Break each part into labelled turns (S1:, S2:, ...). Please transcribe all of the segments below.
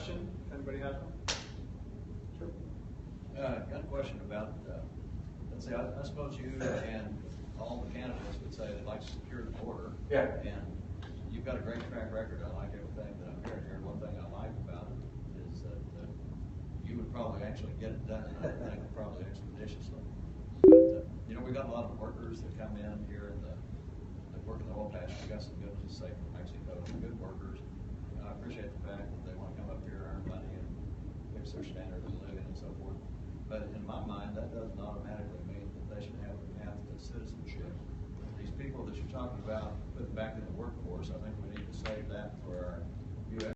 S1: question, if anybody has one. Sure.
S2: Got a question about, let's say, I suppose you and all the candidates would say they'd like to secure the border.
S1: Yeah.
S2: And you've got a great track record. I like everything that I'm hearing here. One thing I like about it is that you would probably actually get it done, and I think probably expeditiously. But, you know, we've got a lot of workers that come in here that work in the oil patch. We've got some good ones, say, from Mexico, good workers. I appreciate the fact that they want to come up here, earn money, and fix their standard of living and so forth. But in my mind, that doesn't automatically mean that they should have a path to citizenship. These people that you're talking about putting back in the workforce, I think we need to save that for our U.S.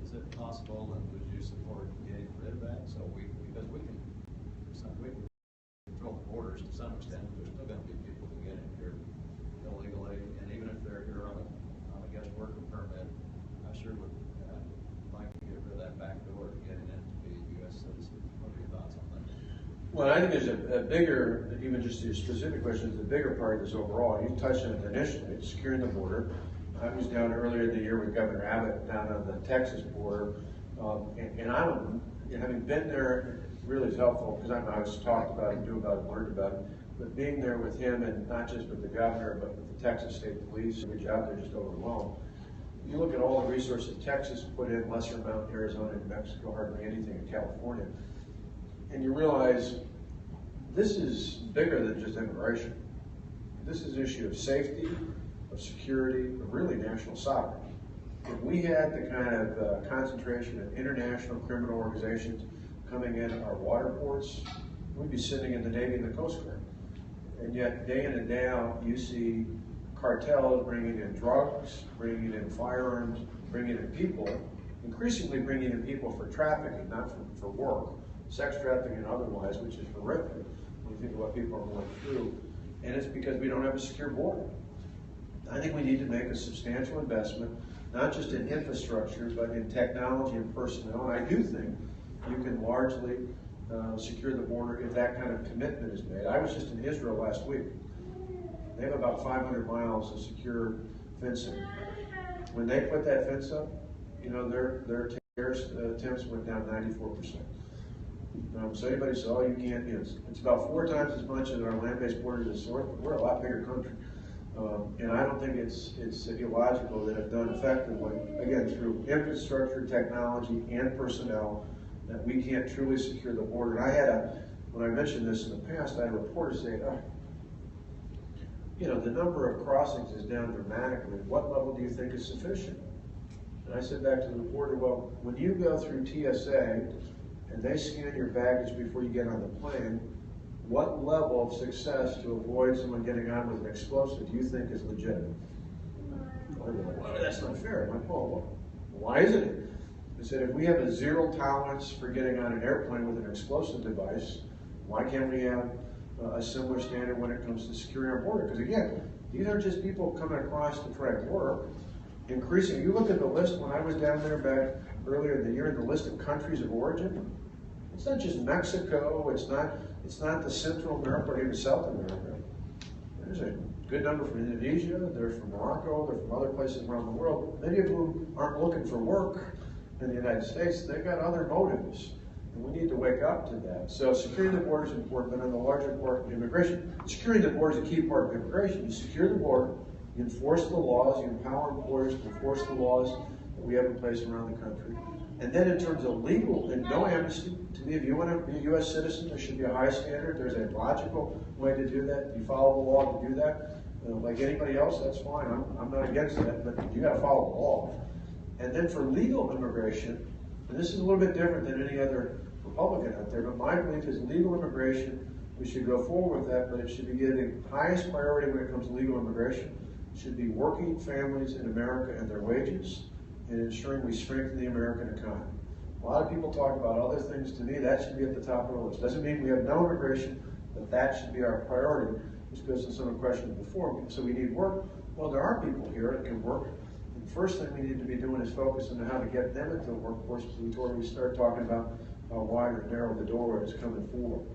S2: Is it possible, and would you support getting rid of that? So because we can control the borders to some extent, there's still going to be people who get in here illegally, and even if they're here on a guest worker permit, I sure would like to get rid of that back door to getting in to be a U.S. citizen. What are your thoughts on that?
S3: Well, I think there's a bigger, even just your specific question, is the bigger part of this overall. You touched on it initially, securing the border. I was down earlier in the year with Governor Abbott down on the Texas border, and I would, having been there, really is helpful because I was talked about it, knew about it, learned about it. But being there with him, and not just with the governor, but with the Texas State Police, which out there just overwhelmed. You look at all the resources Texas put in, lesser amount in Arizona and Mexico, hardly anything in California, and you realize this is bigger than just immigration. This is an issue of safety, of security, of really national sovereignty. If we had the kind of concentration of international criminal organizations coming in our water ports, we'd be sitting in the Navy and the Coast Guard. And yet, day in and day out, you see cartels bringing in drugs, bringing in firearms, bringing in people, increasingly bringing in people for trafficking, not for work, sex trafficking and otherwise, which is horrific when you think of what people are going through. And it's because we don't have a secure border. I think we need to make a substantial investment, not just in infrastructure, but in technology and personnel. And I do think you can largely secure the border if that kind of commitment is made. I was just in Israel last week. They have about 500 miles of secure fencing. When they put that fence up, you know, their terrorist attempts went down 94%. So anybody says, oh, you can't, it's about 4 times as much as our land-based border is. We're a lot bigger country. And I don't think it's illogical that if done effectively, again, through infrastructure, technology, and personnel, that we can't truly secure the border. And when I mentioned this in the past, I had a reporter say, the number of crossings is down dramatically. What level do you think is sufficient? And I said back to the reporter, well, when you go through TSA and they scan your baggage before you get on the plane, what level of success to avoid someone getting on with an explosive do you think is legitimate? Well, that's not fair. I'm like, well, why isn't it? I said, if we have a zero tolerance for getting on an airplane with an explosive device, why can't we have a similar standard when it comes to securing our border? Because again, these aren't just people coming across to try to work. Increasing, you look at the list when I was down there back earlier in the year, the list of countries of origin. It's not just Mexico. It's not the Central America or even South America. There's a good number from Indonesia. They're from Morocco. They're from other places around the world. Many of whom aren't looking for work in the United States. They've got other motives. And we need to wake up to that. So securing the border is important, but on the larger part of immigration, securing the border is a key part of immigration. You secure the border, you enforce the laws, you empower employers to enforce the laws that we have in place around the country. And then in terms of legal, and no amnesty, to me, if you want to be a U.S. citizen, there should be a high standard. There's a logical way to do that. You follow the law to do that. Like anybody else, that's fine. I'm not against that, but you got to follow the law. And then for legal immigration, and this is a little bit different than any other Republican out there, but my belief is legal immigration, we should go forward with that, but it should be given the highest priority when it comes to legal immigration. It should be working families in America and their wages, and ensuring we strengthen the American economy. A lot of people talk about other things. To me, that should be at the top of the list. Doesn't mean we have no immigration, but that should be our priority. Which goes to some of the questions before. So we need work. Well, there are people here that can work. And the first thing we need to be doing is focusing on how to get them into the workforce before we start talking about how wide or narrow the doorway is coming forward.